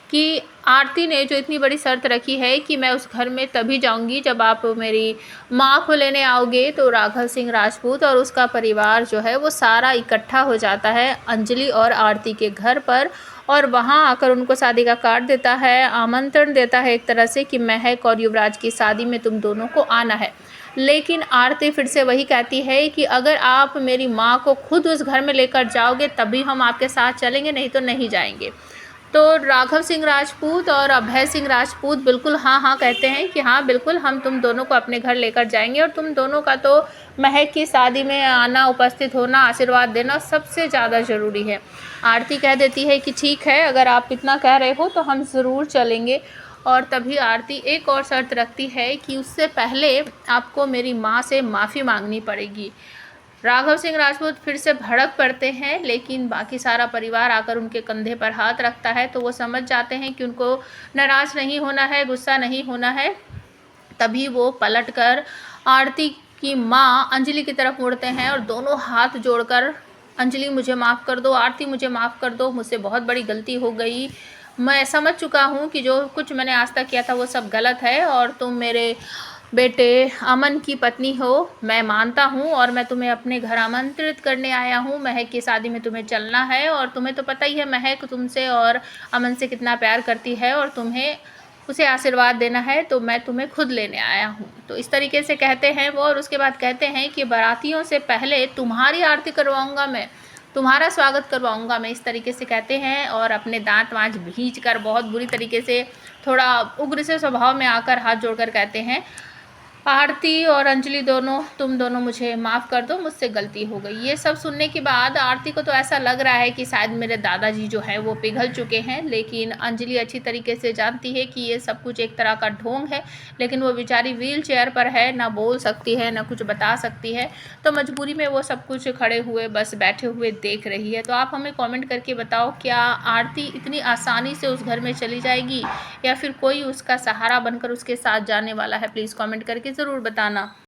कि आरती ने जो इतनी बड़ी शर्त रखी है कि मैं उस घर में तभी जाऊंगी जब आप मेरी माँ को लेने आओगे। तो राघव सिंह राजपूत और उसका परिवार जो है वो सारा इकट्ठा हो जाता है अंजलि और आरती के घर पर, और वहाँ आकर उनको शादी का कार्ड देता है, आमंत्रण देता है एक तरह से कि महक और युवराज की शादी में तुम दोनों को आना है। लेकिन आरती फिर से वही कहती है कि अगर आप मेरी माँ को खुद उस घर में लेकर जाओगे तभी हम आपके साथ चलेंगे, नहीं तो नहीं जाएंगे। तो राघव सिंह राजपूत और अभय सिंह राजपूत बिल्कुल हाँ हाँ कहते हैं कि हाँ बिल्कुल हम तुम दोनों को अपने घर लेकर जाएंगे, और तुम दोनों का तो महक की शादी में आना, उपस्थित होना, आशीर्वाद देना सबसे ज़्यादा ज़रूरी है। आरती कह देती है कि ठीक है, अगर आप इतना कह रहे हो तो हम ज़रूर चलेंगे। और तभी आरती एक और शर्त रखती है कि उससे पहले आपको मेरी माँ से माफ़ी मांगनी पड़ेगी। राघव सिंह राजपूत फिर से भड़क पड़ते हैं, लेकिन बाकी सारा परिवार आकर उनके कंधे पर हाथ रखता है तो वो समझ जाते हैं कि उनको नाराज़ नहीं होना है, गुस्सा नहीं होना है। तभी वो पलटकर आरती की माँ अंजलि की तरफ मुड़ते हैं और दोनों हाथ जोड़कर, अंजलि मुझे माफ़ कर दो, आरती मुझे माफ़ कर दो, मुझसे बहुत बड़ी गलती हो गई, मैं समझ चुका हूँ कि जो कुछ मैंने आज तक किया था वो सब गलत है, और तुम मेरे बेटे अमन की पत्नी हो, मैं मानता हूँ, और मैं तुम्हें अपने घर आमंत्रित करने आया हूँ। महक की शादी में तुम्हें चलना है, और तुम्हें तो पता ही है महक तुमसे और अमन से कितना प्यार करती है, और तुम्हें उसे आशीर्वाद देना है, तो मैं तुम्हें खुद लेने आया हूँ। तो इस तरीके से कहते हैं वो, और उसके बाद कहते हैं कि बारातियों से पहले तुम्हारी आरती करवाऊँगा, मैं तुम्हारा स्वागत करवाऊँगा मैं, इस तरीके से कहते हैं। और अपने दांत वाँच भींच कर बहुत बुरी तरीके से, थोड़ा उग्र से स्वभाव में आकर हाथ जोड़कर कहते हैं, आरती और अंजलि दोनों, तुम दोनों मुझे माफ़ कर दो, मुझसे गलती हो गई। ये सब सुनने के बाद आरती को तो ऐसा लग रहा है कि शायद मेरे दादाजी जो हैं वो पिघल चुके हैं, लेकिन अंजलि अच्छी तरीके से जानती है कि ये सब कुछ एक तरह का ढोंग है। लेकिन वो बेचारी व्हील चेयर पर है, ना बोल सकती है ना कुछ बता सकती है, तो मजबूरी में वो सब कुछ खड़े हुए बस बैठे हुए देख रही है। तो आप हमें कॉमेंट करके बताओ, क्या आरती इतनी आसानी से उस घर में चली जाएगी या फिर कोई उसका सहारा बनकर उसके साथ जाने वाला है? प्लीज़ कॉमेंट करके ज़रूर बताना।